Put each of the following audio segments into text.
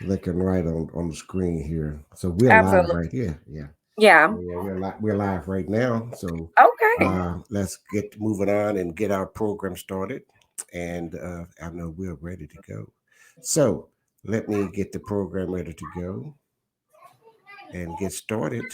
looking right on the screen here. So we're live Absolutely. right here. Yeah. Yeah. Yeah, we're live right now. So Okay. let's get moving on and get our program started. And I know we're ready to go. So let me get the program ready to go and get started.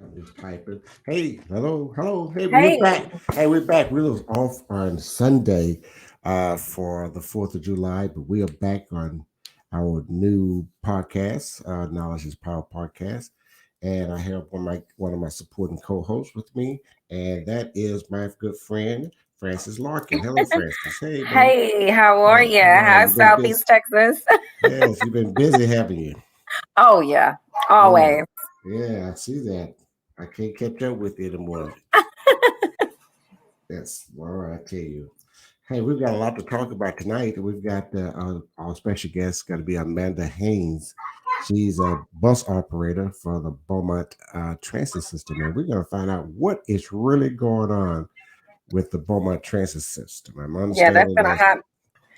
I'm just typing. Hey, hello. Hey, we're Hey. back. Hey, we're back. We was off on Sunday for the 4th of July, but we are back on our new podcast, Knowledge is Power podcast. And I have one of my supporting co-hosts with me, and that is my good friend Francis Larkin. Hello, Francis. Hey, buddy. Hey, how are you? Yeah, How's you've been busy. Southeast Texas? Yes, you've been busy, haven't you? Oh, yeah. Yeah, Always. yeah, I see that. I can't catch up with you anymore. That's all right, I tell you. Hey, we've got a lot to talk about tonight. We've got our special guest going to be Amanda Haynes. She's a bus operator for the Beaumont transit system, and we're going to find out what is really going on with the Beaumont transit system. I'm Yeah, that's understanding been a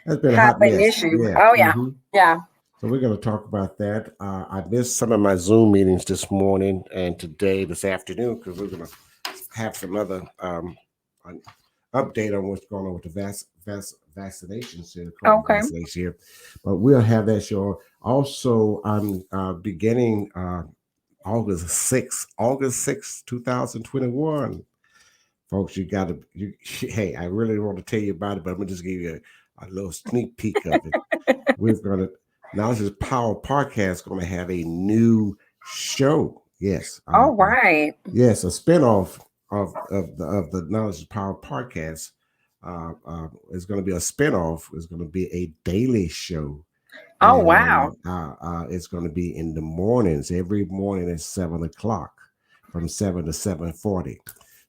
that's been a hot hot button mess. issue. Yeah. Oh, yeah. Yeah. So we're going to talk about that. I missed some of my Zoom meetings this morning and today, this afternoon, because we're going to have some other update on what's going on with the vaccinations here, the COVID Okay. vaccination here. But we'll have that show. Also, I'm beginning August 6th, 2021. Folks, you got to, hey, I really want to tell you about it, but I'm going to just give you a little sneak peek of it. We're going to, Now this is Power Podcast going to have a new show. Yes. All right. Yes, a spinoff of the Knowledge is Power podcast is going to be a spinoff. It's going to be a daily show, Oh, wow. and it's going to be in the mornings. Every morning at 7 o'clock, from 7 to 7:40.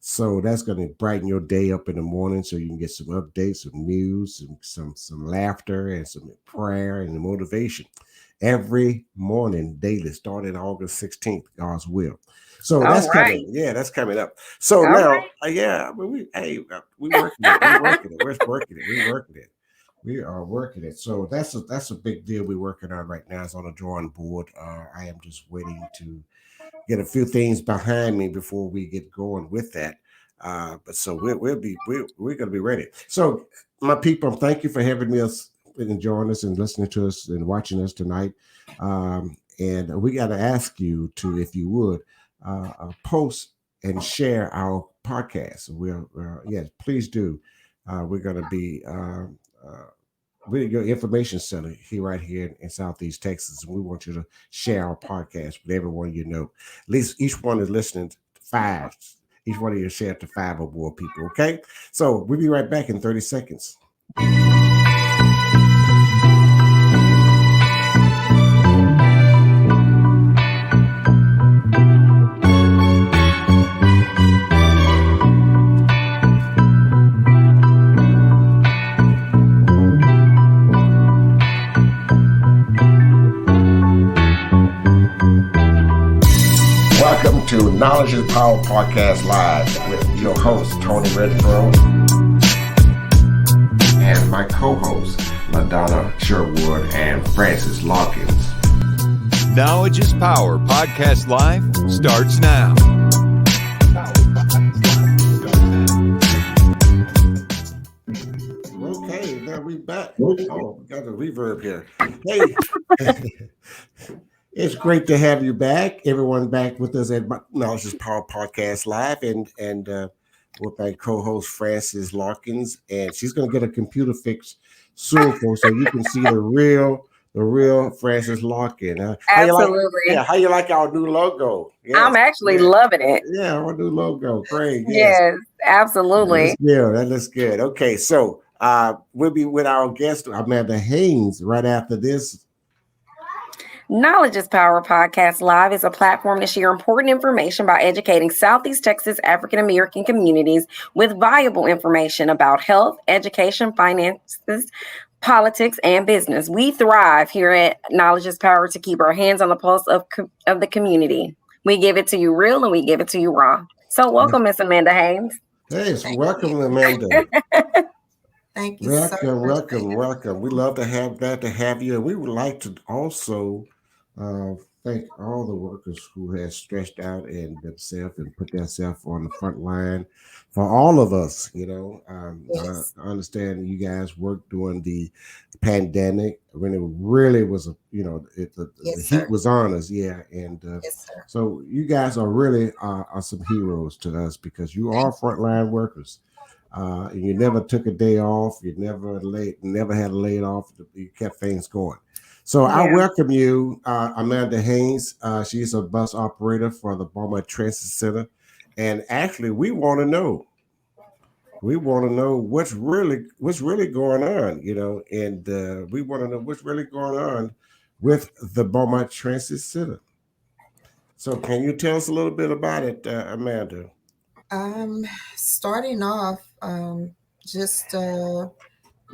So that's going to brighten your day up in the morning, so you can get some updates, some news, some laughter, and some prayer and motivation every morning daily, starting August 16th, God's will. So All that's right. coming. Yeah, that's coming up. So All now, right. yeah, I mean, we working it. We working it. We're working it. We working it. We are working it. So that's a big deal we're working on right now. It's on the drawing board. I am just waiting to get a few things behind me before we get going with that. But so we're going to be ready. So my people, thank you for having me us and joining us and listening to us and watching us tonight. And we got to ask you to, if you would, post and share our podcast. Yes, please do. We're going to be. We're your information center here, right here in Southeast Texas, and we want you to share our podcast with everyone you know. At least each one is listening to five. Each one of you share to five or more people. Okay, so we'll be right back in 30 seconds. Welcome to Knowledge is Power Podcast Live with your host, Tony Redfro, and my co-hosts, LaDonna Sherwood and Francis Larkins. Knowledge is Power Podcast Live starts now. Okay, now we back. Oh, we got a reverb here. Hey, it's great to have you back. Everyone back with us at Knowledge is Power Podcast Live, and with my co-host Francis Larkins, and she's going to get a computer fix soon, folks, so you can see the real Francis Larkin. How you like? Absolutely. Yeah, how you like our new logo? I'm Yes, actually yeah, loving it. yeah, our new logo. Great, yes. Yes, That looks absolutely. good. That looks good. Okay, so we'll be with our guest Amanda Haynes right after this Knowledge is Power Podcast Live is a platform to share important information by educating Southeast Texas African American communities with valuable information about health, education, finances, politics, and business. We thrive here at Knowledge is Power to keep our hands on the pulse of the community. We give it to you real and we give it to you raw. So, welcome, Miss Amanda Haynes. Hey, so Thank welcome, you. Amanda. Thank you so Welcome, much. welcome, welcome. We love to have glad to have you. And we would like to also thank all the workers who have stretched out and themselves and put themselves on the front line for all of us. Yes, I understand you guys worked during the pandemic when it really was the yes, heat sir. was on us, yeah. And Yes, sir. so you guys are really are some heroes to us because you are frontline workers. You never took a day off. You never had a laid off. You kept things going. So I Yeah. welcome you, Amanda Haynes. She's a bus operator for the Beaumont Transit Center, and actually, we want to know what's really going on, and we want to know what's really going on with the Beaumont Transit Center. So, can you tell us a little bit about it, Amanda? Um, Starting off, just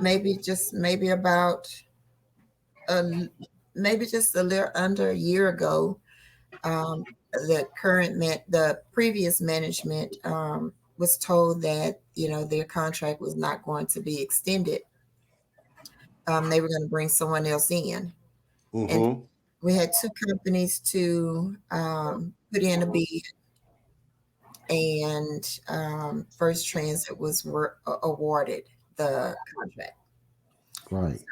maybe about maybe just a little under a year ago, the previous management was told that their contract was not going to be extended. They were going to bring someone else in, and Mm-hmm. we had two companies to put in a bid, and First Transit was awarded the contract. Right.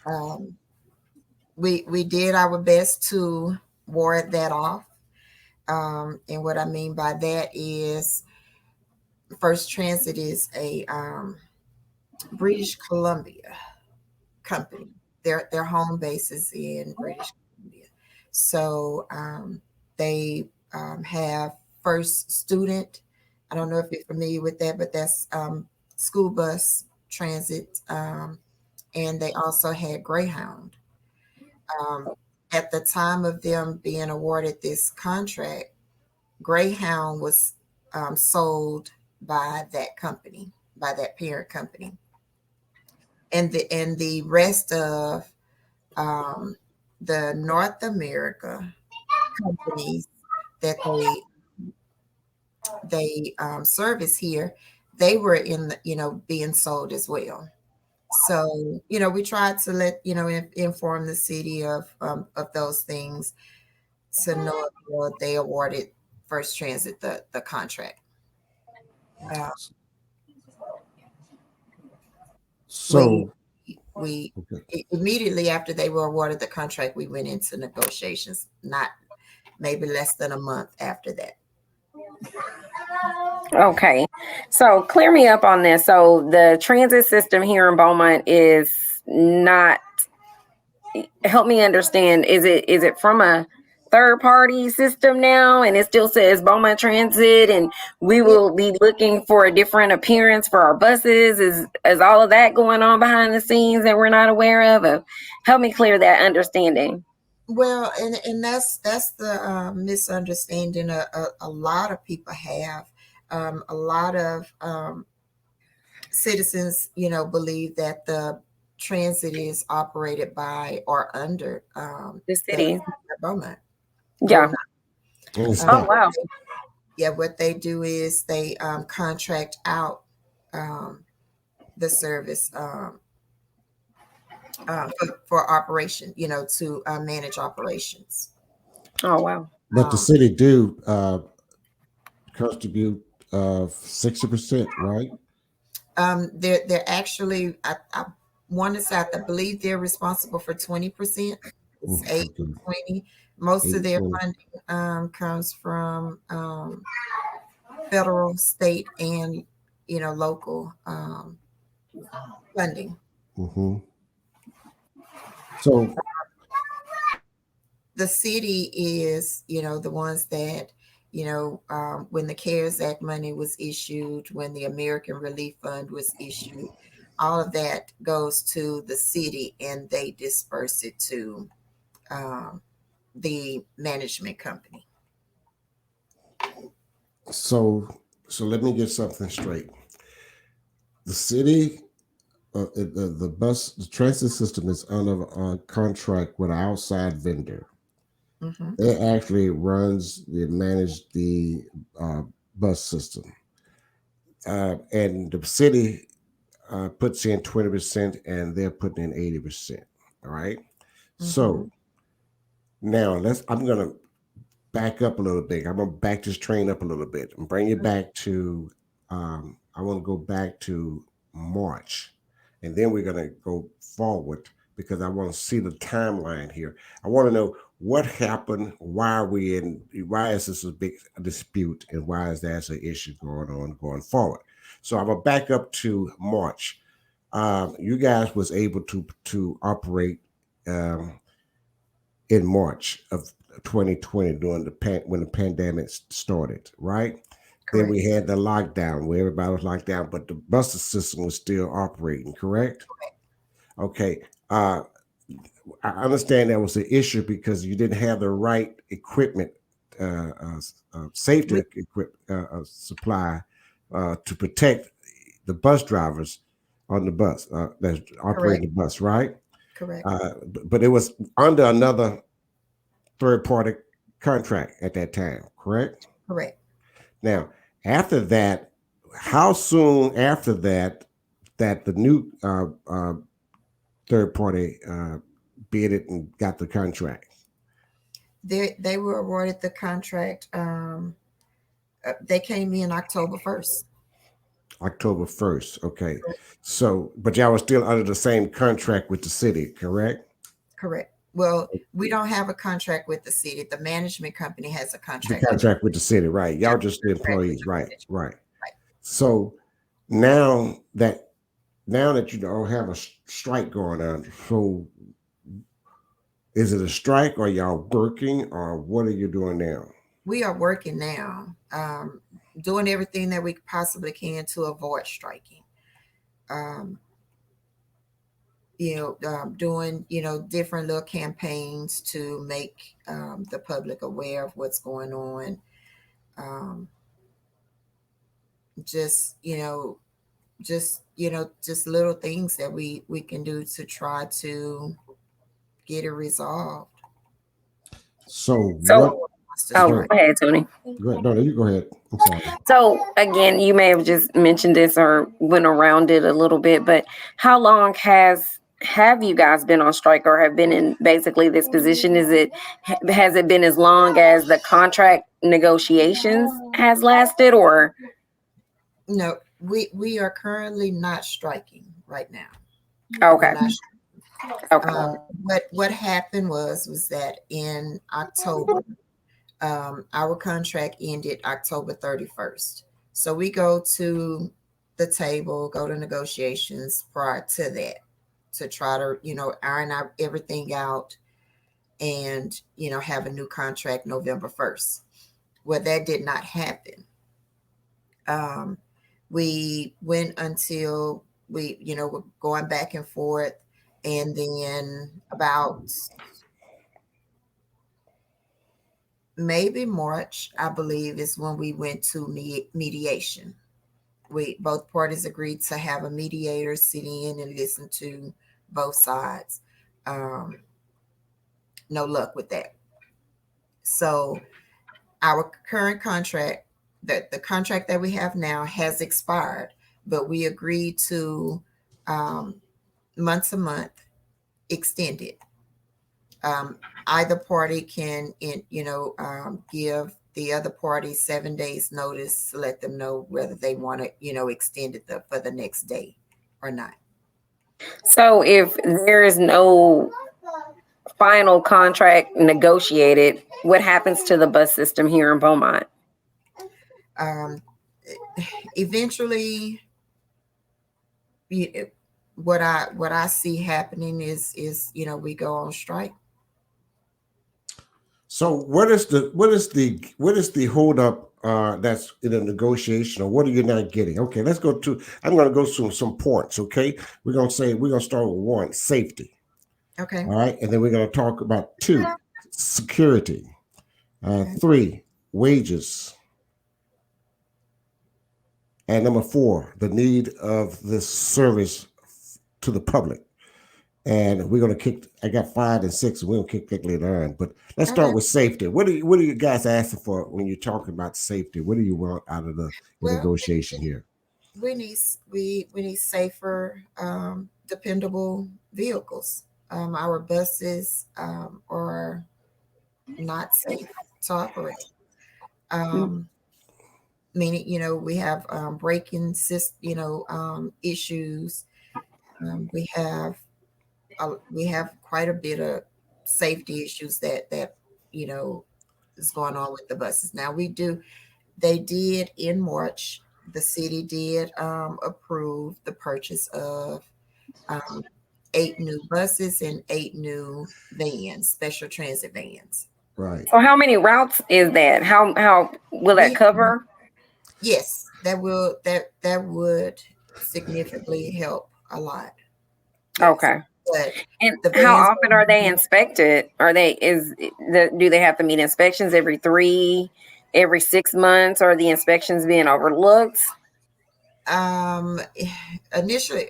Um, we did our best to ward that off, and what I mean by that is First Transit is a British Columbia company. Their home base is in British Columbia, so they have First Student. I don't know if you're familiar with that, but that's school bus transit, and they also had Greyhound. Um, at the time of them being awarded this contract, Greyhound was sold by that company, by that parent company, and the rest of um, the North America companies that they service here, they were in the, being sold as well. So we tried to let inform the city of those things to know if they awarded First Transit the contract. Uh, we So, we okay. immediately after they were awarded the contract, we went into negotiations. Not maybe less than a month after that. Okay. So clear me up on this. So the transit system here in Beaumont is not, help me understand, is it from a third party system now and it still says Beaumont Transit and we Yeah, will be looking for a different appearance for our buses? Is all of that going on behind the scenes that we're not aware of? Help me clear that understanding. well, and that's the misunderstanding a lot of people have. A lot of citizens, believe that the transit is operated by or under The the city. Beaumont. We're Yeah. not. And it's Oh Um, not. wow. yeah, what they do is they contract out um, the service for operation, to manage operations. Oh wow. But the Um, city do contribute 60%, right? they're actually, I want to say, I believe they're responsible for 20%. It's eight Okay. 20. Most of their 80/20. funding comes from federal, state, and local funding. Mm-hmm. So, The city is, the ones that, when the CARES Act money was issued, when the American Relief Fund was issued, all of that goes to the city and they disperse it to the management company. So let me get something straight. The city, the transit system is under a contract with an outside vendor. Mm-hmm. It actually manage the uh, bus system, and the city puts in 20%, and they're putting in 80%. All right. Mm-hmm. So now I'm gonna back up a little bit. I'm gonna back this train up a little bit and bring it back to. I want to go back to March, and then we're gonna go forward because I want to see the timeline here. I want to know what happened, why are we in, why is this a big dispute, and why is there an issue going on going forward. So I'm gonna back up to March. You guys was able to operate. Um, in March of 2020 during when the pandemic started, right? Then Correct. we had the lockdown where everybody was locked down, but the bus system was still operating, correct? Okay. I understand that was an issue because you didn't have the right equipment, safety We, supply to protect the bus drivers on the bus that's operating correct. the bus, right? Correct. But it was under another third party contract at that time, correct? Correct. Now, after that, how soon after that the new third party bid it and got the contract? They were awarded the contract. They came in October 1st. October 1st. Okay. So, but y'all was still under the same contract with the city, correct? Correct. Well, we don't have a contract with the city. The management company has a The contract with. contract with the city, right? Yeah, Y'all just the contract with employees, the right? management. Right. Right. So now that you don't have a strike going on, so is it a strike or y'all working or what are you doing now? We are working now, doing everything that we possibly can to avoid striking. Um, doing different little campaigns to make the public aware of what's going on. Um, just just little things that we can do to try to get it resolved. So what? So, Go oh, ahead. go ahead, Tony. Go ahead. No, you go ahead. I'm sorry. So, again, you may have just mentioned this or went around it a little bit, but how long have you guys been on strike or have been in basically this position? Has it been as long as the contract negotiations has lasted, or No, we are currently not striking right now. We're okay, not. okay, What happened was that in October, our contract ended October 31st. So we go to the table, go to negotiations prior to that to try to iron out everything out and have a new contract November 1st. Well, that did not happen. Um, we went until we were going back and forth, and then about maybe March, I believe, is when we went to mediation. We both parties agreed to have a mediator sit in and listen to both sides. Um, no luck with that. So our current contract, the contract that we have now, has expired, but we agreed to um, month to month extend it. Either party can, give the other party 7 days notice to let them know whether they want to, extend it for the next day or not. so if there is no final contract negotiated, what happens to the bus system here in Beaumont? Um, Eventually, what I see happening is we go on strike. So what is the hold up that's in a negotiation, or what are you not getting? Okay, let's go to. I'm going to go through some points. Okay, we're going to start with one, safety. Okay. All right, and then we're going to talk about two, security. Okay. 3, wages. And number 4, the need of this service to the public. And we're gonna kick. I got 5 and 6, and we'll kick that later on. But let's Okay. start with safety. What are you guys asking for when you're talking about safety? What do you want out of the Well, negotiation here? we need safer, dependable vehicles. Our buses are not safe to operate. Um, Meaning, we have braking issues. We have quite a bit of safety issues that you know is going on with the buses. Now they did in March. The city did approve the purchase of um, 8 new buses and 8 new special transit vans. Right. So how many routes is that? How will that We cover? Yes, that would significantly help a lot. Yes, Okay. but And the how vans often are they inspected? Do they have to meet inspections every 6 months? Or are the inspections being overlooked? um initially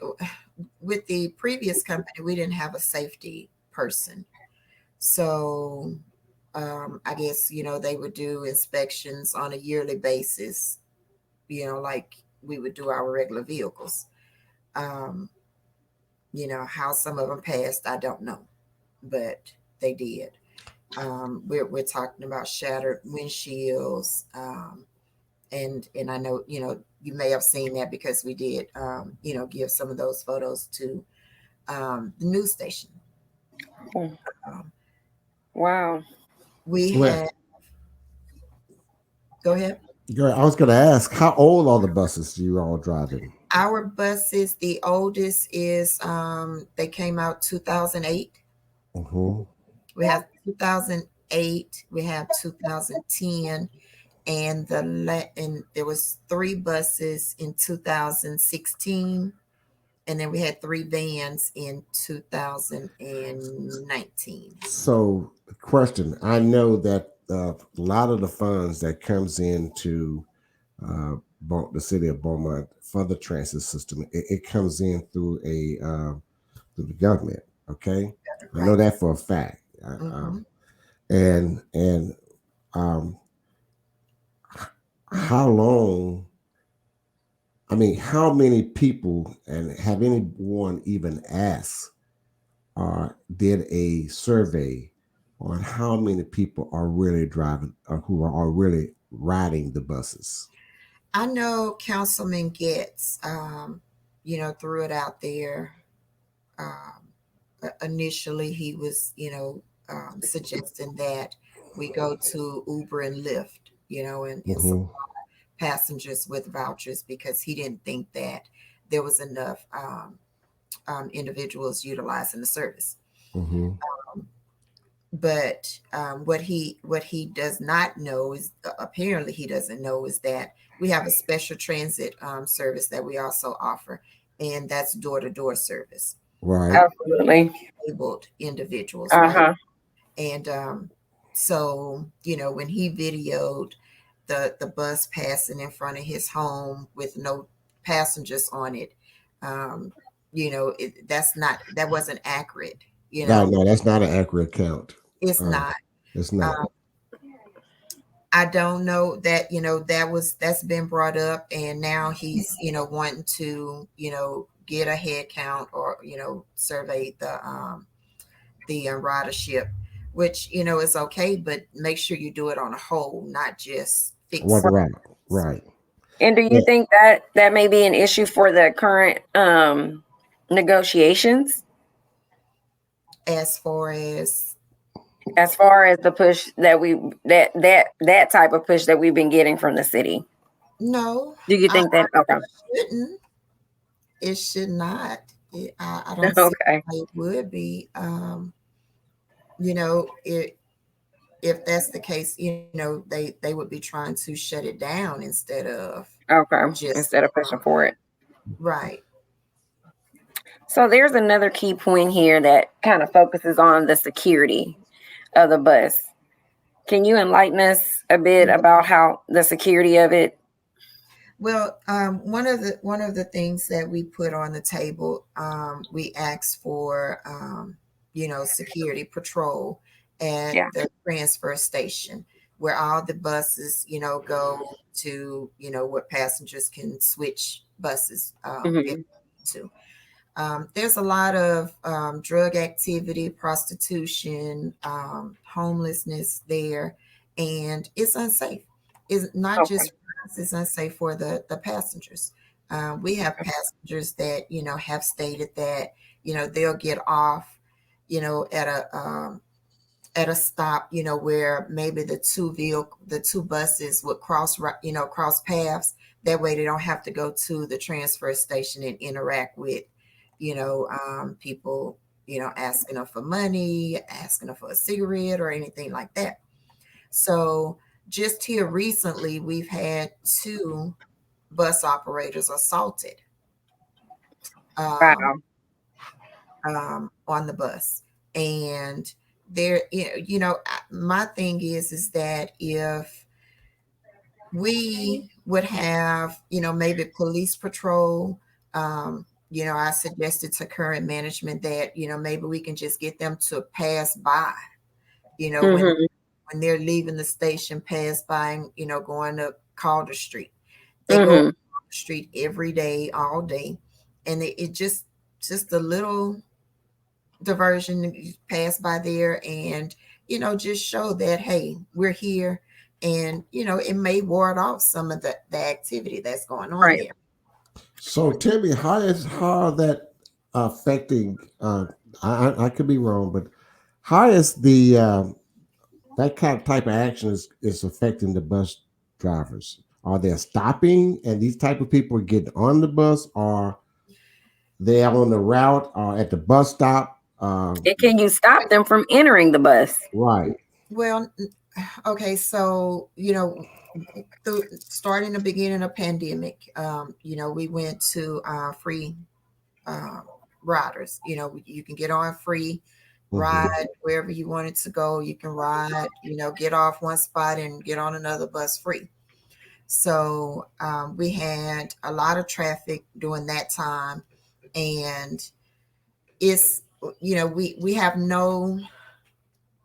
with the previous company we didn't have a safety person, so I guess they would do inspections on a yearly basis, like we would do our regular vehicles. um how some of them passed, I don't know, but they did. We're talking about shattered windshields, and I know you may have seen that because we did give some of those photos to the news station. Oh, Um, wow. we Well, had Go ahead. girl, I was going to ask, how old are the buses you all driving? Our buses, the oldest is they came out 2008. Mm-hmm. We have 2008. We have 2010, and there was 3 buses in 2016, and then we had 3 vans in 2019. So, question: I know that a lot of the funds that comes into the city of Beaumont for the transit system, it comes in through through the government. Okay, I know Right. that for a fact. Hmm. And um, how long? I mean, how many people, and have anyone even asked did a survey on how many people are really driving or who are really riding the buses? I know Councilman Getz, threw it out there. Initially, he was, suggesting that we go to Uber and Lyft, and Mm-hmm. passengers with vouchers because he didn't think that there was enough individuals utilizing the service. Mm-hmm. But what he does not know is apparently he doesn't know is that we have a special transit service that we also offer, and that's door to door service Right. Absolutely. disabled individuals, right? Uh-huh. And so when he videoed the bus passing in front of his home with no passengers on it, um, that wasn't accurate. No, no, that's not an accurate count. It's Uh, not. it's not. Um, I don't know that that's been brought up, and now he's wanting to get a head count or survey the ridership, which is okay, but make sure you do it on a whole, not just What? fix. Right. Right. And do you Yeah. think that that may be an issue for the current negotiations As far as as far as the push that type of push that we've been getting from the city? no, Do you I think that okay? shouldn't. It should not. I don't see Okay. why it would be. You know, it, if that's the case, they would be trying to shut it down instead of Okay. just Instead of pushing for it. right. So there's another key point here that kind of focuses on the security. of the bus. Can you enlighten us a bit about how the security of it? Well, one of the things that we put on the table, we asked for, security patrol at Yeah. the transfer station where all the buses, go to, where passengers can switch buses if Hmm. they need to. There's a lot of drug activity, prostitution, homelessness there, and it's unsafe. It's not Okay. just for us, it's unsafe for the passengers. We have passengers that, have stated that, they'll get off, at a stop, where maybe the two buses would cross paths. That way they don't have to go to the transfer station and interact with, people, asking them for money, asking them for a cigarette or anything like that. So just here recently, we've had two bus operators assaulted um, Wow. on the bus. And there, my thing is that if we would have, maybe police patrol, I suggested to current management that, maybe we can just get them to pass by, you know, when Hmm. when they're leaving the station, pass by and, going up Calder Street. They go up Hmm. Calder Street every day, all day. And it just a little diversion, you pass by there and, just show that, hey, we're here. And, it may ward off some of the activity that's going on Right. there. So tell me, how that affecting? I could be wrong, but how is the that kind of type of action is affecting the bus drivers? Are they stopping, and these type of people are getting on the bus, or they are on the route, or at the bus stop? Can you stop them from entering the bus? Right. Well, okay, so, starting the beginning of pandemic, we went to free uh, riders. You can get on free, Hmm. ride wherever you wanted to go. You can ride, get off one spot and get on another bus free. So we had a lot of traffic during that time, and it's, we have no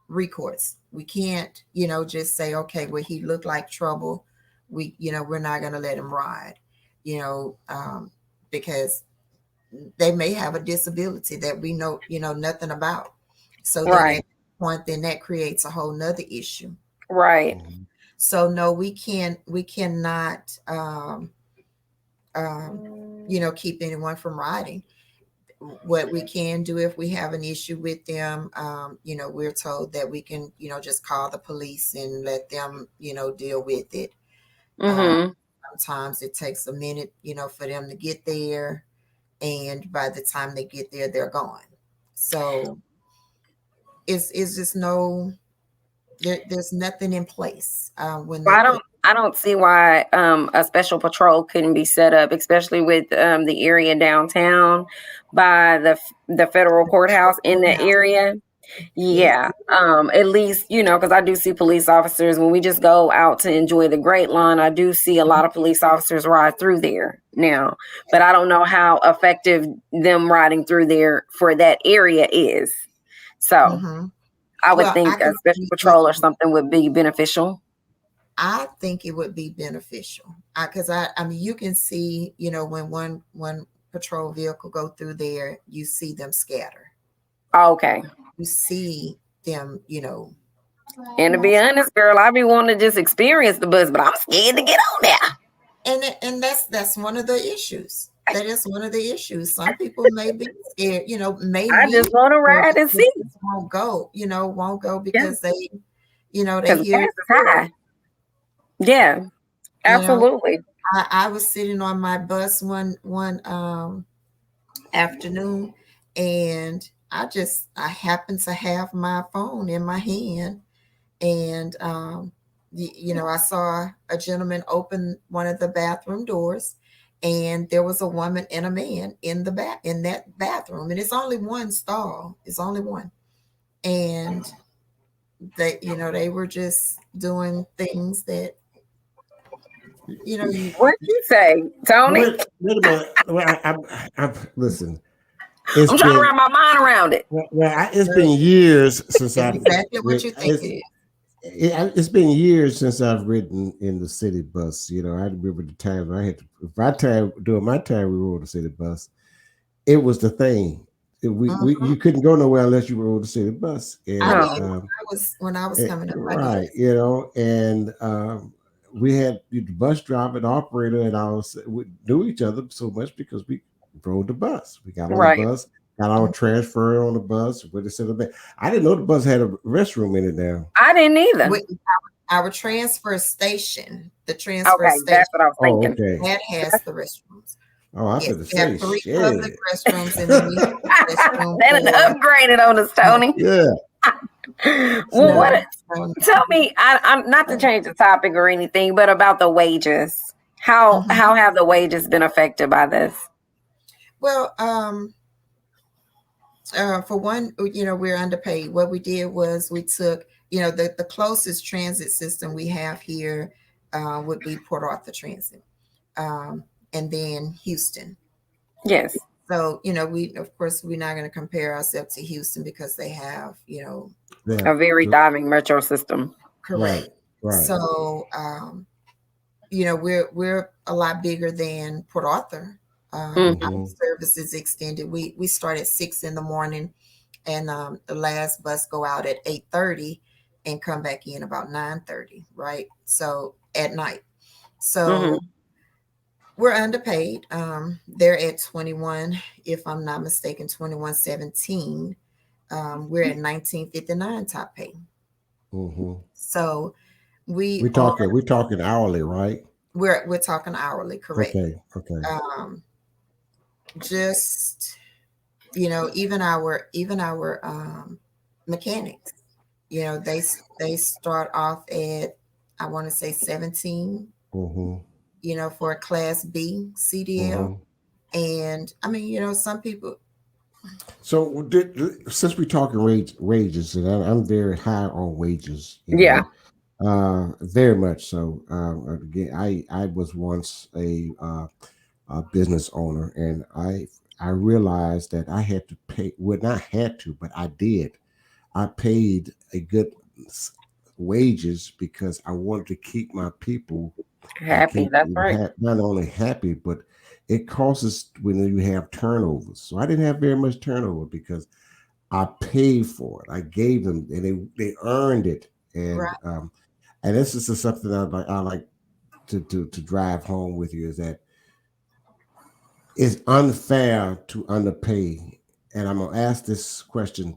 recourse. We can't, just say, okay, well, he looked like trouble. We're not going to let him ride, because they may have a disability that we know nothing about. So then at Right. that point, then that creates a whole nother issue. Right. Hmm. So no, we cannot, keep anyone from riding. What we can do if we have an issue with them, we're told that we can, just call the police and let them, deal with it. Uh, Hmm. Sometimes it takes a minute, for them to get there, and by the time they get there, they're gone. So it's just there's nothing in place when Well, they put. I don't see why a special patrol couldn't be set up, especially with the area downtown by the federal courthouse in the area. Yes. Yeah, at least, because I do see police officers when we just go out to enjoy the Great Lawn. I do see a lot of police officers ride through there now, but I don't know how effective them riding through there for that area is. So Hmm. I would Well, I think a can special see patrol or something would be beneficial. I think it would be beneficial because I mean, you can see, when one patrol vehicle go through there, you see them scatter. Okay. You see them, And to be honest, girl, I be wanting to just experience the bus, but I'm scared to get on there. and that's one of the issues. That is one of the issues. Some people may be scared, may I just leave, want to ride and see. just won't go Yeah, because they because the hear gas the is story. high. Yeah, You know, absolutely. I was sitting on my bus one afternoon, and I happened to have my phone in my hand, and I saw a gentleman open one of the bathroom doors, and there was a woman and a man in that bathroom, and it's only one stall, it's only one, and they were just doing things that you What you say, Tony? Wait a minute. Well, listen. It's I'm trying to been wrap my mind around it. it's been years since it's I've exactly what read. you think it is. It's been years since I've ridden in the city bus. I remember the times I had to. During my time, we rode the city bus. It was the thing. Mhm. You couldn't go nowhere unless you rode the city bus, I and did No. when I was coming up. I did. right, and we had the bus driver and operator, and we knew each other so much because we rode the bus. We got on the Right. bus, got our transfer on the bus. Where they said, I didn't know the bus had a restroom in it now. I didn't either. With our transfer station, the transfer Okay, station that's what I was Oh, thinking. okay. that has the restrooms. Oh, I Yes, better we have say, 3 public shit. restrooms, and then we have a restroom That is for upgraded on us, Tony. Yeah. Well, So, what? no. Tell me, I'm not to change the topic or anything, but about the wages. How Mhm. have the wages been affected by this? Well, for one, we're underpaid. What we did was we took, the closest transit system we have here would be Port Arthur Transit, and then Houston. Yes, So, we, of course, we're not going to compare ourselves to Houston because they have, yeah. a very thriving metro system. correct. Right. So, we're a lot bigger than Port Arthur. Our Mm-hmm. service is extended. We start at 6 in the morning, and the last bus go out at 8:30 and come back in about 9:30, right? So at night. So Mm-hmm. we're underpaid. They're at 21, if I'm not mistaken, 21.17. We're at 19.59 top pay. Mm-hmm. So we are We're talking hourly, right? we're talking hourly, correct? Okay. Okay. Um, just even our mechanics, they start off at, I want to say, 17, Mm-hmm. for a class B CDL. Mm-hmm. And I mean, some people. So, since we're talking wages, and I'm very high on wages, Yeah. very much so. Again, I was once a business owner, and I realized that I had to pay. Well, not had to, but I did. I paid a good wages because I wanted to keep my people and Happy. keep That's right. not only happy, but it causes when you have turnovers. So I didn't have very much turnover because I paid for it. I gave them, and they earned it. Right. And this is just something I like to drive home with you is that it's unfair to underpay. And I'm gonna ask this question: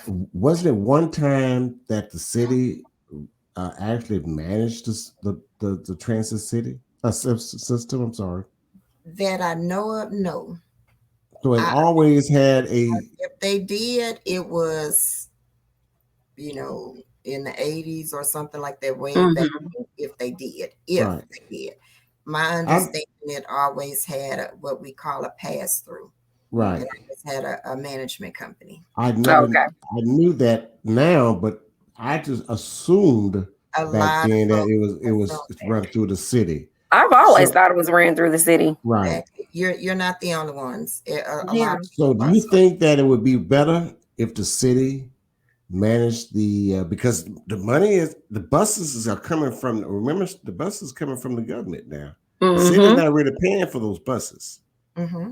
wasn't it one time that the city actually managed the transit city system? I'm sorry. That I know of, no. So it I, always had a if they did, it was, in the 80s or something like that, way back, Mm-hmm. if they did. If right. they did. My I'm understanding, it always had what we call a pass through. right. It always had a management company. Okay. I knew that now, but I just assumed A back lot of then that folks it was assume that. run through the city. I've always So thought it was ran through the city. right. Exactly. You're not the only ones. A lot Yeah. of So people do are. you think that it would be better if the city managed because the buses are coming from, remember, the buses coming from the government now. The city's Mm-hmm. not really paying for those buses. Mm-hmm.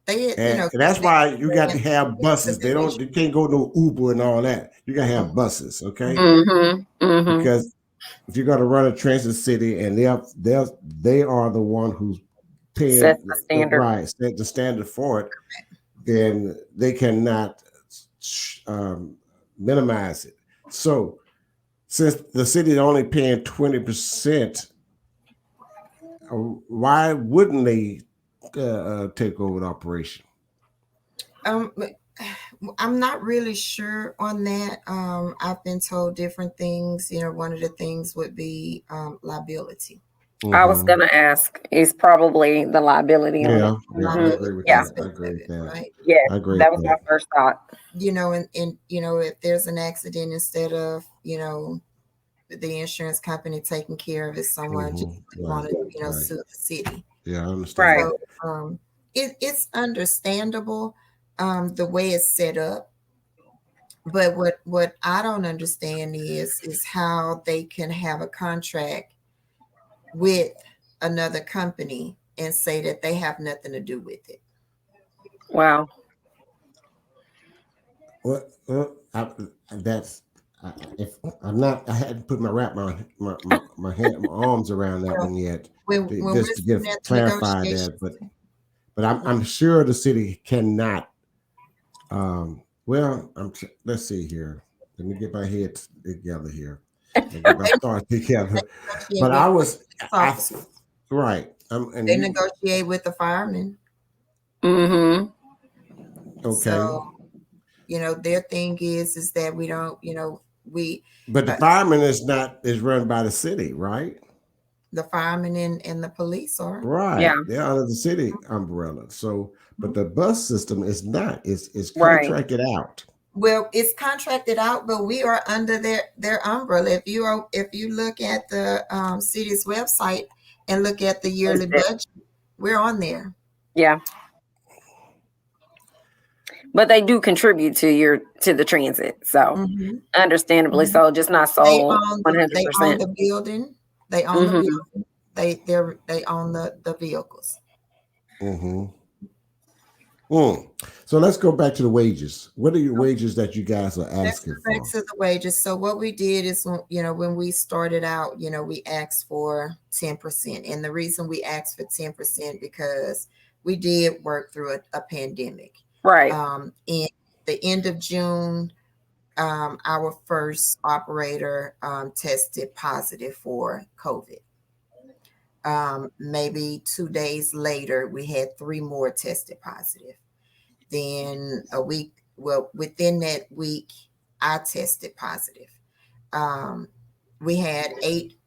They, And that's they why you got to ran have the buses. division. You can't go no Uber and all that. You got to Mhm. have buses, okay? Mhm. Mm-hmm. Mm-hmm. Because if you're going to run a transit city and they are the one who's paying Sets the standard. right, set the standard for it, then they cannot um, minimize it. So since the city is only paying 20%, why wouldn't they take over the operation? But I'm not really sure on that. I've been told different things. One of the things would be liability. I was Mm-hmm. gonna ask, is probably the liability on it. Yeah, yeah, I Mhm. agree with Yeah, that. I Aspect agree of with it, that. right? yeah, I agree that with was my that. first thought. And if there's an accident, instead of the insurance company taking care of it, someone just Right, want to right. sue the city. Yeah, I understand Right. that. So it's understandable the way it's set up. But what I don't understand is how they can have a contract with another company and say that they have nothing to do with it. Wow. That's if I'm not, I hadn't put my arms around that So one yet, when we're just to get sitting at the clarify negotiation, that. But I'm sure the city cannot. Well, let's see here. Let me get my head together here and get my they thoughts together. negotiate But I with was, police I officers. right. And They you negotiate with the firemen. Mm-hmm. okay? So, their thing is that we don't, we But the uh, fireman is run by the city, right? the firemen and the police are. Right. Yeah. They're under the city umbrella. So, but the bus system is not. It's Right. contracted out. Well, it's contracted out, but we are under their umbrella. If you look at the city's website and look at the yearly Listed. budget, we're on there. Yeah. But they do contribute to the transit. So Hmm. understandably Hmm. so, just not They so own the they own 100%. the building. They own the Mm-hmm. building. They own the vehicles. Mm-hmm. Mm. So let's go back to the wages. What are your wages that you guys are Let's asking go back for? to the wages. So what we did is when we started out, we asked for 10%. And the reason we asked for 10% because we did work through a pandemic. Right. In the end of June, our first operator tested positive for COVID. Maybe 2 days later, we had three more tested positive. Then within that week, I tested positive. Um, we had eight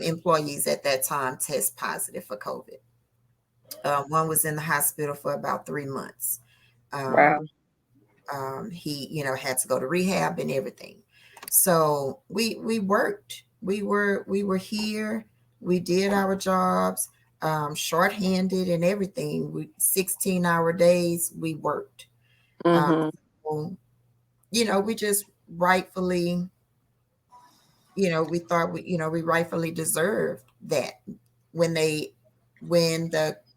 employees at that time test positive for COVID. One was in the hospital for about 3 months. Um, Wow. he, had to go to rehab and everything. So we worked. We were here. We did our jobs, shorthanded and everything. 16-hour days. We worked. Um, Mm-hmm. so, we just rightfully, we thought we rightfully deserved that when the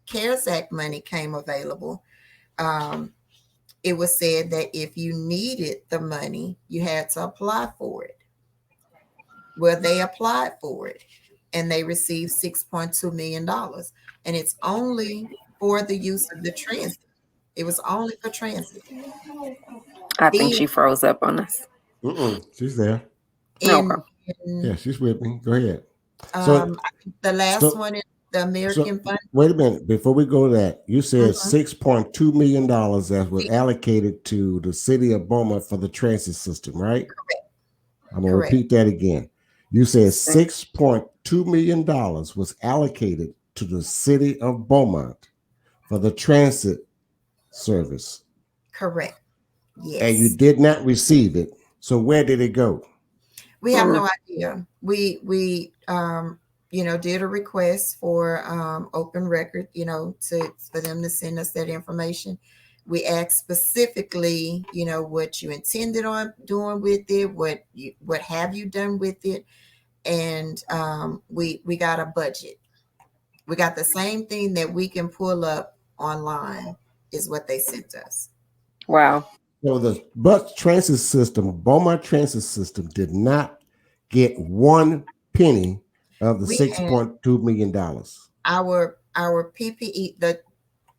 CARES Act money came available. Um, it was said that if you needed the money, you had to apply for it. Well, they applied for it and they received $6.2 million. And it's only for the use of the transit. It was only for transit. I think Then she froze up on us. She's there. Okay. in, Yeah, in she's with me. Go ahead. So, um, the last so, one is the so, American Fund. wait a minute. Before we go to that, you said Mhm. $6.2 million that was allocated to the city of Beaumont for the transit system, right? I'm gonna Correct. repeat that again. You said $6.2 million was allocated to the city of Beaumont for the transit service, Correct. and you Yes. did not receive it. So where did it go? We have Hmm. no idea. We did a request for open record, for them to send us that information. We asked specifically, what you intended on doing with it, what have you done with it, and we got a budget. We got the same thing that we can pull up online is what they sent us. Wow. So the bus transit system, Beaumont transit system, did not get one penny of the We six had point two million dollars. our PPE, the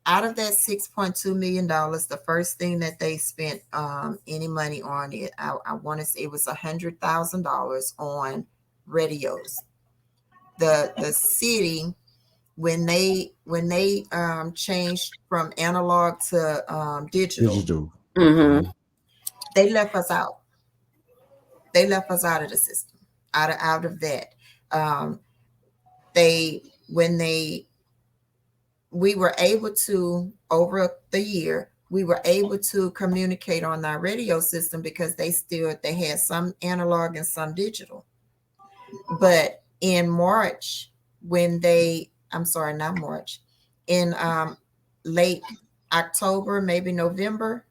out of that $6.2 million, the first thing that they spent any money on it, I want to say it was $100,000 on radios. The city when they changed from analog to digital, Digital. Mm-hmm. Okay. they left us out. They left us out of the system, out of that. Um, when we were able to, over the year, we were able to communicate on our radio system because they had some analog and some digital. But in March, I'm sorry, not March, in late October, maybe November,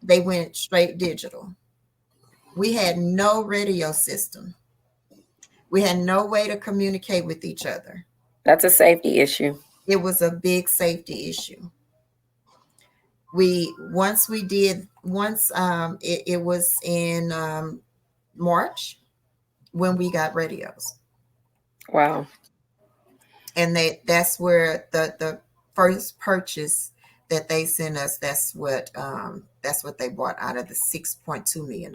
they went straight digital. We had no radio system. We had no way to communicate with each other. That's a safety issue. It was a big safety issue. It was in March when we got radios. Wow. And that's where the first purchase that they sent us, that's what they bought out of the $6.2 million.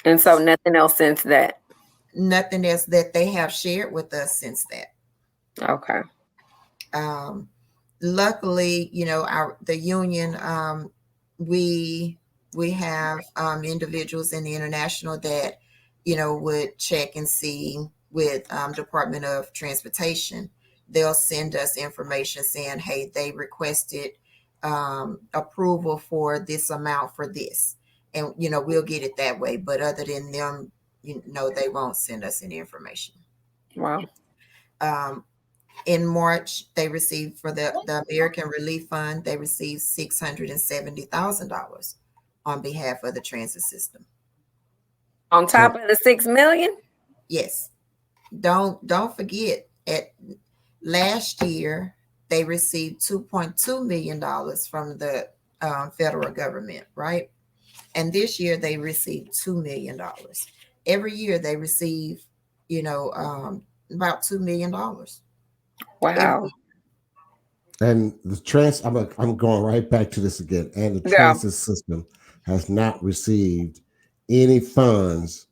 And so nothing else since that. Nothing else that they have shared with us since that. Okay. Luckily, the union, we have individuals in the international that would check and see with Department of Transportation. They'll send us information saying, hey, they requested approval for this amount for this, and we'll get it that way. But other than them, they won't send us any information. Wow. In March, they received, for the American Relief Fund, they received $670,000 on behalf of the transit system. On top of the $6 million? Yes. Don't forget, last year they received $2.2 million from the federal government, right? And this year they received $2 million. Every year they receive, about $2 million. Wow. And I'm going right back to this again. And the Yeah. transit system has not received any funds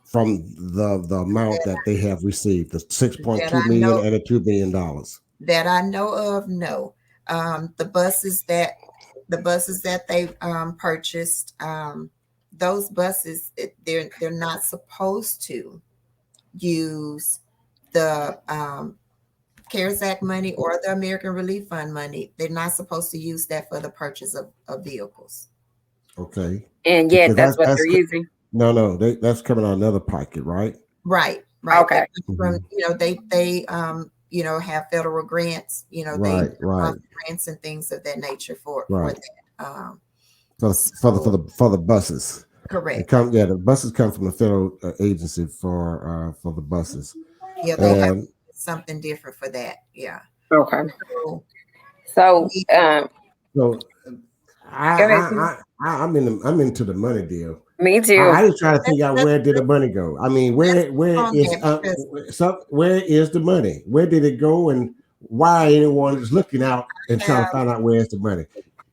from the amount that they have received, the $6.2 million and the $2 million. That I know of, no. The buses that they purchased, those buses, they're not supposed to use the CARES Act money or the American Relief Fund money. They're not supposed to use that for the purchase of vehicles. Okay. And yet that's what they're using. No, that's coming out of another pocket, right? Right. Okay. From they have federal grants. Right. Grants and things of that nature for Right. that. For the buses. Correct. The buses come from the federal agency for the buses. Yeah, they have something different for that. Yeah. Okay. So I'm into the money deal. Me too. I just try to figure out where did the money go. I mean, where is the money? Where did it go, and why anyone is looking out and trying to find out where's the money?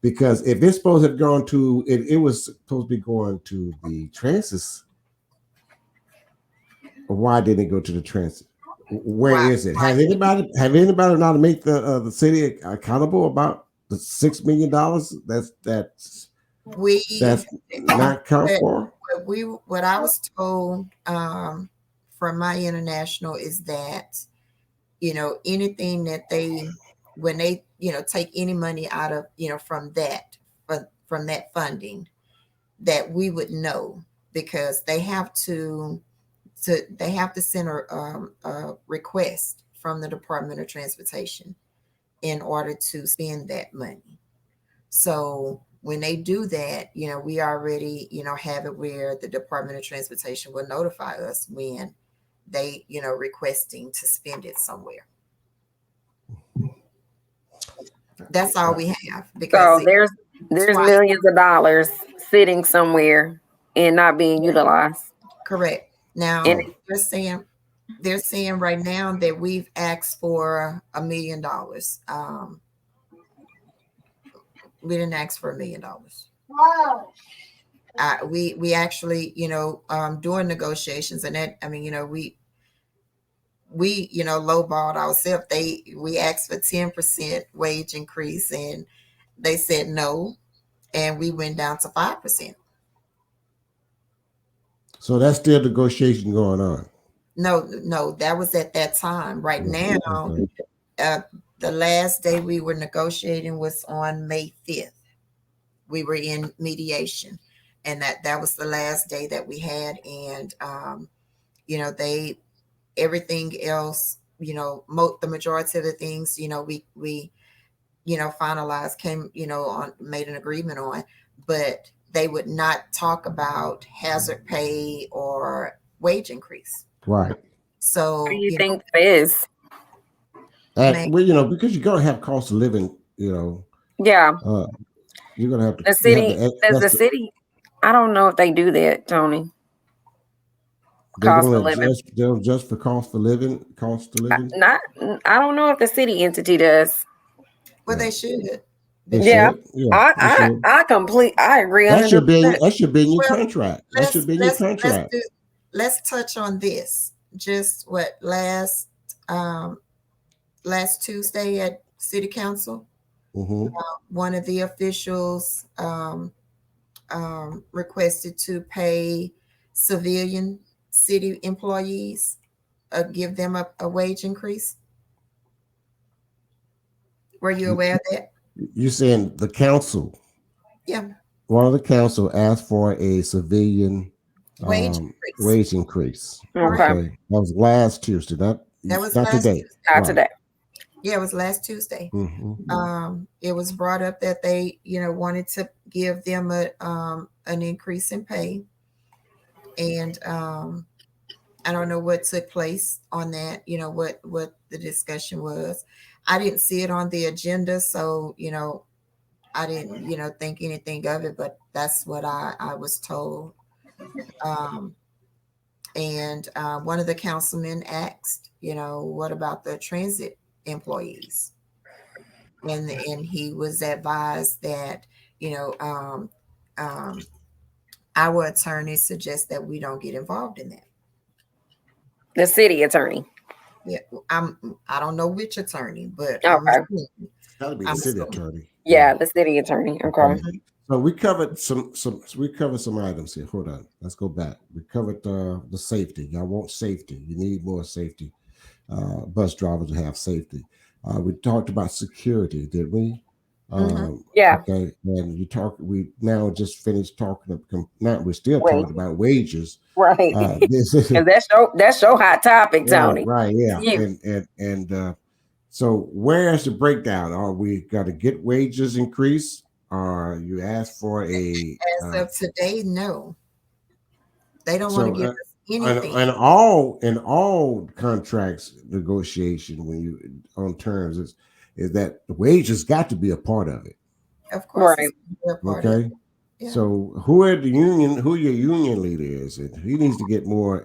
Because if it's supposed to have gone to it was supposed to be going to the transit. Why didn't it go to the transit? Where is it? Have anybody now to make the city accountable about the $6 million that's not come for? What I was told from my international is that anything that when they take any money out of from that funding, that we would know, because they have to send a request from the Department of Transportation in order to spend that money. So when they do that, we already have it where the Department of Transportation will notify us when they requesting to spend it somewhere. That's all we have, because so there's millions of dollars sitting somewhere and not being utilized. Correct. Now they're saying right now that we've asked for $1 million. We didn't ask for $1 million. We actually during negotiations, and that, I mean, we lowballed ourselves. We asked for 10% wage increase, and they said no, and we went down to 5%. So that's still negotiation going on. No, that was at that time. Right now, Okay. the last day we were negotiating was on May 5th. We were in mediation, and that was the last day that we had. And they everything else, the majority of the things, we finalized, came, on, made an agreement on, but they would not talk about hazard pay or wage increase. Right. What do So, you think it is? Well, because you're gonna have cost of living, Yeah. uh, you're gonna have to. The You have city, to. does the That's city, I don't know if they do that, Tony. they're Cost of gonna living. adjust for cost of living. Cost of living. I don't know if the city entity does. well, Yeah, they should. they Yeah. should. Yeah, I they should. I agree That should be. 100%. That should be in your Well, contract. That let's should be in your let's let's contract. do let's touch on this. Just what last Tuesday at City Council, Mm-hmm. one of the officials requested to pay civilian city employees, give them a wage increase. Were you aware of that? You saying the council? Yeah, One of the council asked for a civilian wage increase. wage increase. Okay. Okay, that was last Tuesday. That was Not last today. Tuesday. Not Right. today. Yeah, it was last Tuesday. Mm-hmm. It was brought up that they, wanted to give them an increase in pay, and I don't know what took place on that. What the discussion was. I didn't see it on the agenda, so I didn't think anything of it. But that's what I was told. Um, and one of the councilmen asked, what about the transit employees? And he was advised that our attorney suggests that we don't get involved in that. The city attorney. Yeah, I don't know which attorney, but Okay. It's got to be the I'm city assuming. attorney. Yeah, the city attorney. Okay. So we covered some items here. Hold on. Let's go back. We covered the safety. Y'all want safety. You need more safety. Bus drivers to have safety. We talked about security, did we? Yeah. Okay. And we now just finished talking. Now we're still Wait. talking about wages. Right. This, 'Cause that's your hot topic, Tony. right. Yeah. You. And so where's the breakdown? Are we got to get wages increase? Or you ask for a As of today, no. They don't want to give us anything. in all contracts negotiation when you on terms is that the wages got to be a part of it. Of course, Right. it's a part of Okay. it. Yeah. So who your union leader is, and he needs to get more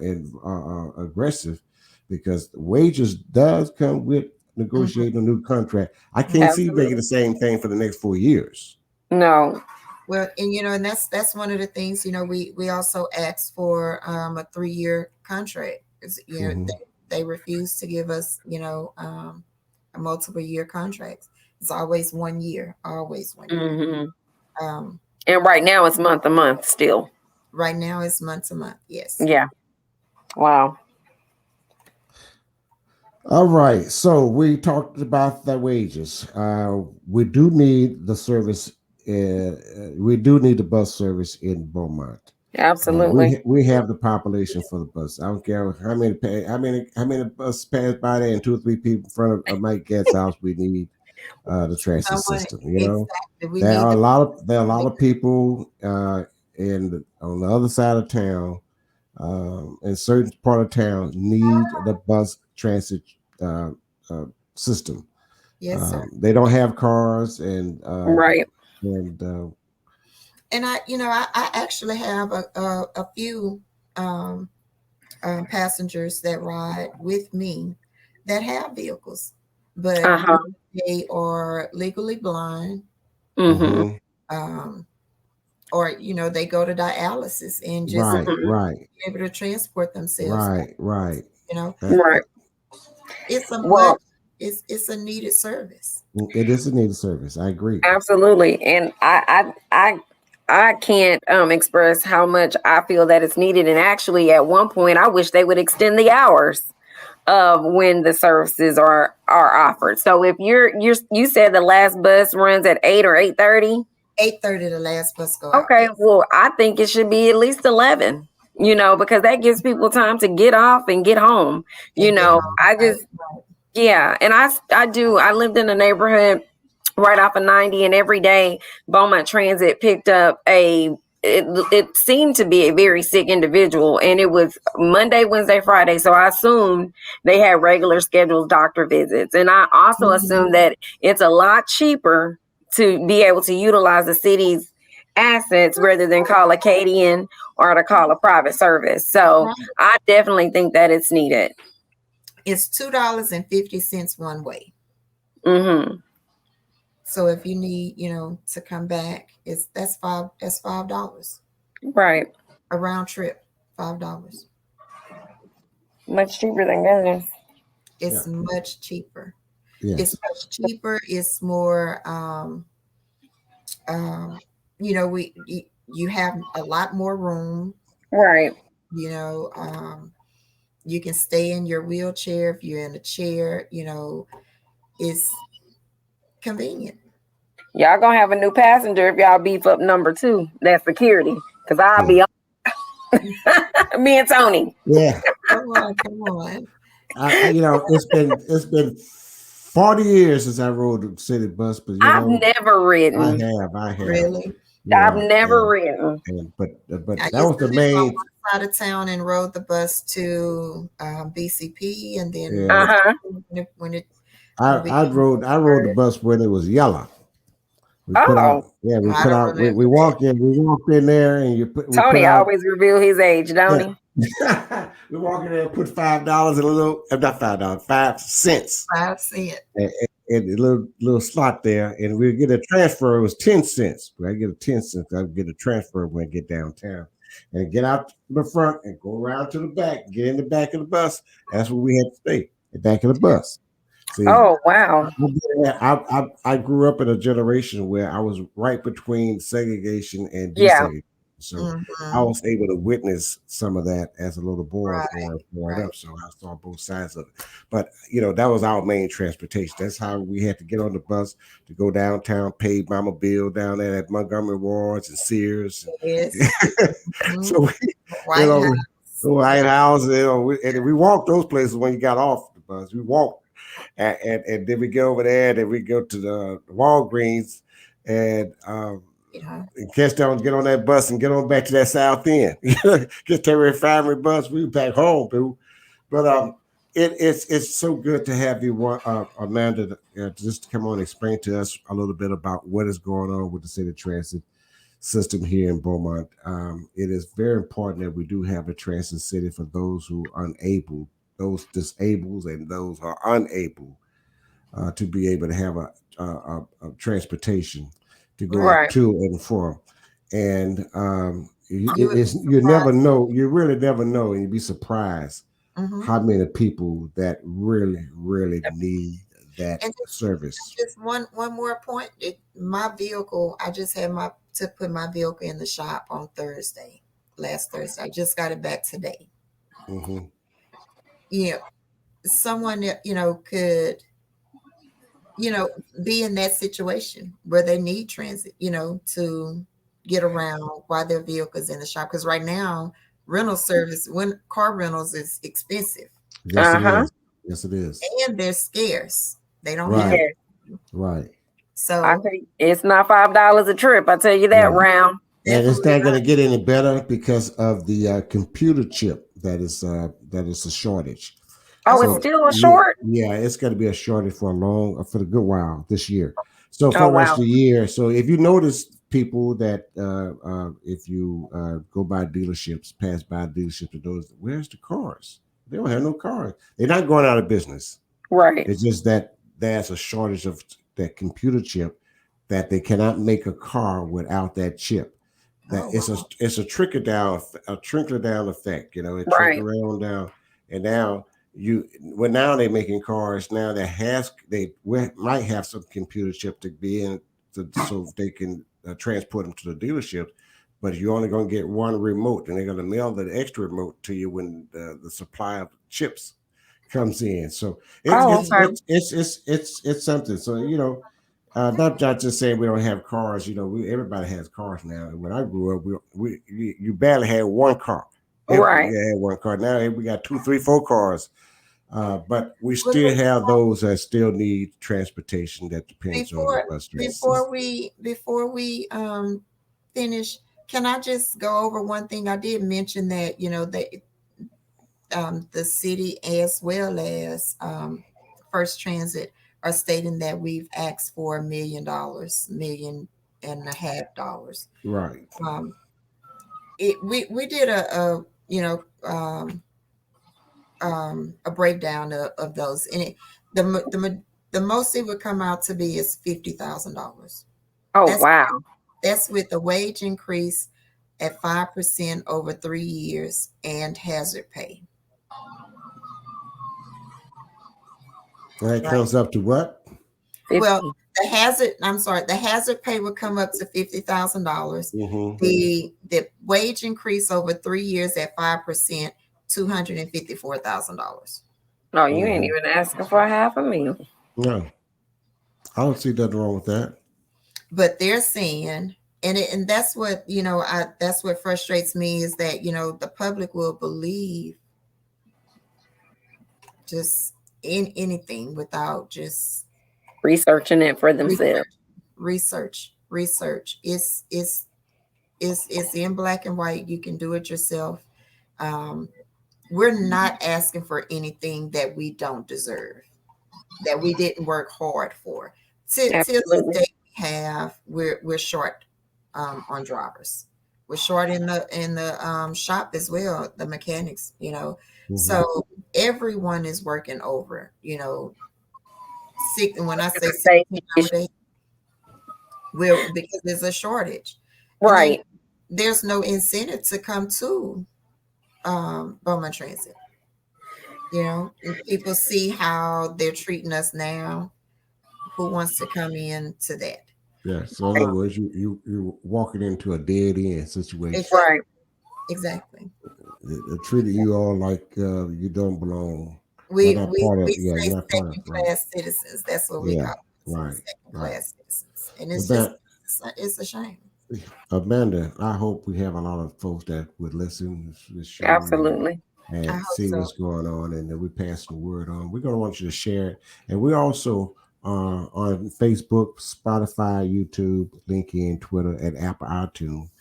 aggressive because wages does come with negotiating a new contract. I can't see making the same thing for the next 4 years. No. Well, and that's one of the things, we also asked for a 3-year contract. They refuse to give us, a multiple year contracts. It's always 1 year, always 1 year. Mm-hmm. And right now it's month to month still. Right now it's month to month. Yes. Yeah. Wow. All right. So we talked about the wages. We do need the service. We do need the bus service in Beaumont. Absolutely. We have the population for the bus. I don't care how many buses pass by there and 2 or 3 people in front of Mike Gatz's house. We need the transit system. Exactly. There are a lot of people on the other side of town, in certain part of town, need the bus transit system. Yes, sir. They don't have cars, and Right. And I actually have a few passengers that ride with me that have vehicles, but they are legally blind, Mm-hmm. or they go to dialysis and just right be able to transport themselves. Right. Right. It's a it's a needed service. It is a needed service. I agree. Absolutely. And I I can't express how much I feel that it's needed. And actually, at one point, I wish they would extend the hours of when the services are offered. So if you said the last bus runs at 8 or 8:30. 8:30 the last bus go out. Okay, Yes. well, I think it should be at least 11. Because that gives people time to get off and get home. And get home. I just Right. Yeah, and I lived in a neighborhood right off of 90, and every day Beaumont Transit picked up it seemed to be a very sick individual, and it was Monday, Wednesday, Friday. So I assumed they had regular scheduled doctor visits. And I also assumed that it's a lot cheaper to be able to utilize the city's assets rather than call a Acadian or to call a private service. So Right. I definitely think that it's needed. It's $2.50 one way. Mm-hmm. So if you need, to come back, that's $5. Right. A round trip, $5. Much cheaper than gas. It's much cheaper. Yes. It's much cheaper. It's more you have a lot more room. Right. You can stay in your wheelchair if you're in a chair, it's convenient. Y'all gonna have a new passenger if y'all beef up number 2. That's security. Because I'll be on. Me and Tony. Yeah. Come on. It's been 40 years since I rode the city bus, but I've never ridden. I have. Really? I've never ridden. But I that was the used to live main on one side of town and rode the bus to BCP, and then I rode the bus when it was yellow. We walked in there, and Tony always reveal his age, don't he? We walk in there and put $5 in a little, not $5, 5 cents. 5 cents. And a little slot there, and we get a transfer. It was 10 cents. I get a 10 cents. I get a transfer when I get downtown, and get out the front and go around to the back. Get in the back of the bus. That's where we had to stay. The back of the bus. See, oh wow! I grew up in a generation where I was right between segregation and desegregation. So I was able to witness some of that as a little boy growing up. So I saw both sides of it. But that was our main transportation. That's how we had to get on the bus to go downtown, pay Mama Bill down there at Montgomery Wards and Sears. Yes. So White House, and we walked those places when you got off the bus. We walked. And then we go over there, and then we go to the Walgreens and catch down, get on that bus and get on back to that South End. Get that refinery bus. We back home, dude. But it's so good to have you, Amanda, just to come on and explain to us a little bit about what is going on with the city transit system here in Beaumont. It is very important that we do have a transit city for those who are unable, those disabled and those who are unable to be able to have a transportation to go to and from. And you never know, you really never know, and you'd be surprised how many people that really, really need that service. Just one more point. My vehicle, I just had to put my vehicle in the shop on last Thursday. I just got it back today. Someone that could be in that situation where they need transit to get around while their vehicle is in the shop, because right now rental service, when car rentals, is expensive. Yes it is, and they're scarce. They don't have it. Right. So I think it's not $5 a trip, I tell you that, Round. And it's not going to get any better because of the computer chip that is a shortage. Oh, so, it's still a short? Yeah, it's going to be a shortage for a good while this year. So for the rest of the year. So if you notice, people, that if you go by dealerships, pass by dealerships, and those, where's the cars? They don't have no cars. They're not going out of business. Right. It's just that there's a shortage of that computer chip, that they cannot make a car without that chip. That it's a trickle down effect. It trickle down, and now now they're making cars now that might have some computer chip to be in, so they can transport them to the dealerships, but you're only going to get one remote, and they're going to mail the extra remote to you when the supply of chips comes in. So it's Oh, it's okay. it's it's it's it's something. So not just saying we don't have cars. Everybody has cars now. When I grew up, you barely had one car. If Right. you had one car, now we got two, three, four cars. But we Well, still have those that still need transportation. That depends on the before bus services. before we finish, can I just go over one thing? I did mention that the city as well as First Transit are stating that we've asked for $1 million, $1.5 million. Right. Um, we did a breakdown of those, and the most it would come out to be is $50,000. Oh, That's wow. that's with a wage increase at 5% over 3 years and hazard pay. And that Right. comes up to what? 50. Well, the hazard pay would come up to $50,000. Mm-hmm. The wage increase over 3 years at 5%, $254,000. No, you ain't Mm-hmm. even asking for $500,000. No, I don't see nothing wrong with that. But they're saying, and that's what that's what frustrates me, is that the public will believe just in anything without just Researching it for themselves. research. It's in black and white. You can do it yourself. um, we're not asking for anything that we don't deserve, that we didn't work hard for. Till this Absolutely. day, we're short on drivers. We're short in the shop as well, the mechanics. Mm-hmm. So everyone is working over. Sick, and when I It's say a safety 16 hour issue. day, because there's a shortage, and then Right. there's no incentive to come to Beaumont Transit. And people see how they're treating us now. Who wants to come in to that? Yeah. So in other words, you're walking into a dead end situation. Exactly. Right. Exactly. They're treating you all like you don't belong. You're We not we part of. we Yeah, you're say not part of. second Right. class citizens. That's what we Yeah. call them, Right. second Right. class citizens, and About it's a shame. Amanda, I hope we have a lot of folks that would listen to this show Absolutely. I and hope see so. what's going on, and then we pass the word on. We're going to want you to share it, and we also on Facebook, Spotify, YouTube, LinkedIn, Twitter, and Apple iTunes,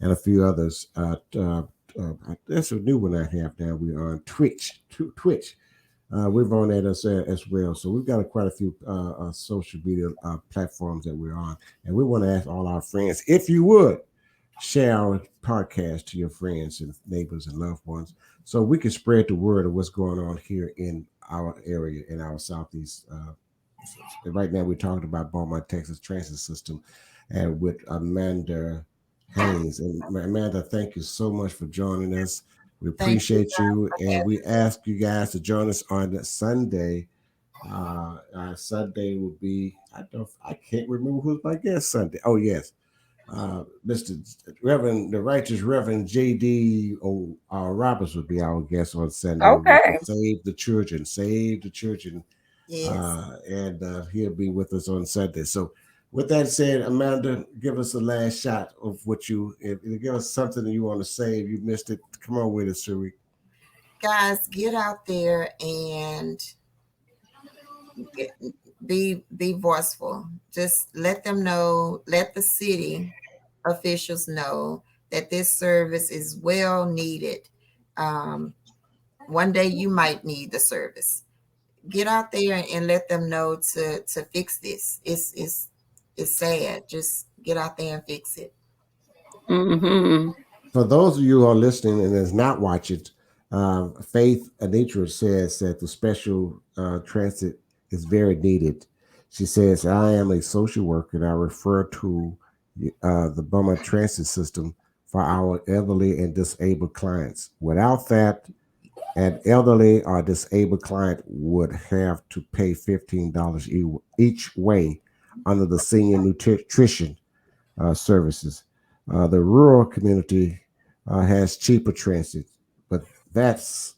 and a few others. That's a new one I have now. We're on Twitch. Twitch. We're on that as well. So we've got quite a few social media platforms that we're on. And we want to ask all our friends, if you would, share our podcast to your friends and neighbors and loved ones so we can spread the word of what's going on here in our area, in our southeast. Right now, we're talking about Beaumont, Texas transit system, and with Amanda Haynes. And Amanda, thank you so much for joining us. We Thank you appreciate you, for and we having me. ask you guys to join us on Sunday. Sunday will be I can't remember who's my guest Sunday. Oh yes, Mr. Reverend, the righteous Reverend J.D. Roberts would be our guest on Sunday with the Okay. Save the Children, Yes, and he'll be with us on Sunday. So, with that said, Amanda, give us a last shot of if give us something that you want to say. If you missed it, come on with it, Suri. guys, get out there and get, be voiceful. Just let them know. Let the city officials know that this service is well needed. Um, One day you might need the service. Get out there and let them know to fix this. It's sad. Just get out there and fix it. Mm-hmm. For those of you who are listening and is not watching, Faith Anitra says that the special transit is very needed. She says, I am a social worker and I refer to the Beaumont transit system for our elderly and disabled clients. Without that, an elderly or disabled client would have to pay $15 each way under the senior nutrition services. The rural community has cheaper transit, but that's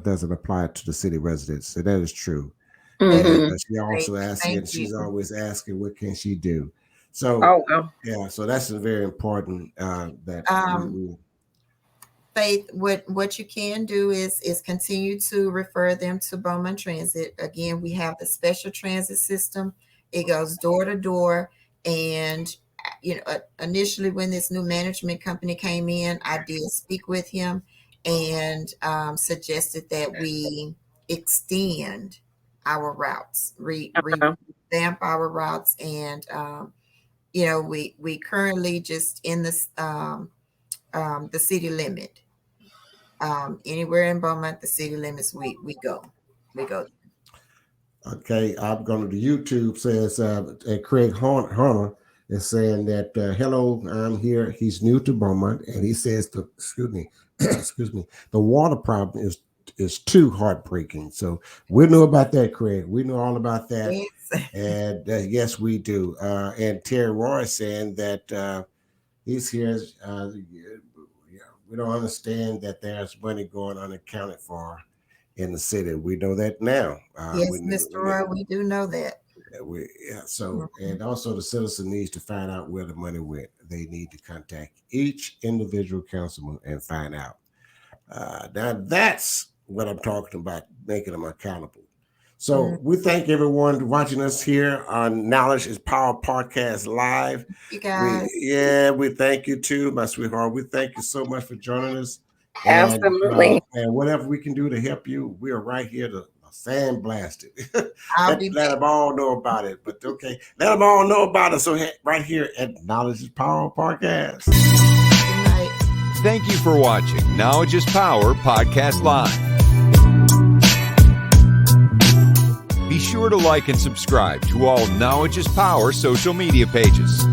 doesn't apply to the city residents. So that is true. That is And Mhm. she great. also asking, Thank and she's you. always asking, what can she do? So Oh, well. yeah, so that's very important that Um, we Faith, what you can do is continue to refer them to Beaumont Transit. Again, we have the special transit system. It goes door to door, and initially when this new management company came in, I did speak with him and suggested that we extend our routes, revamp our routes, and we currently just in this the city limit. Anywhere in Beaumont, the city limits, we go. We go. Okay, I'm going to the YouTube says Craig Horner is saying that hello, I'm here. He's new to Beaumont, and he says excuse me, excuse me, the water problem is too heartbreaking. So we know about that, Craig. We know all about that, Yes. and yes, we do. And Terry Roy is saying that he's here. We don't understand that there's money going unaccounted for in the city. We know that now. Yes, Mr. Roy, we do know that. So, and also the citizen needs to find out where the money went. They need to contact each individual councilman and find out. Now that's what I'm talking about, making them accountable. So Mm, we thank everyone watching us here on Knowledge is Power Podcast Live. you guys. We thank you too, my sweetheart. We thank you so much for joining us. Absolutely. And whatever we can do to help you, we are right here to sandblast it. I'll let be let back. them all know about it. But okay, let them all know about it. So right here at Knowledge is Power Podcast. Good night. Thank you for watching Knowledge is Power Podcast Live. Be sure to like and subscribe to all Knowledge is Power social media pages.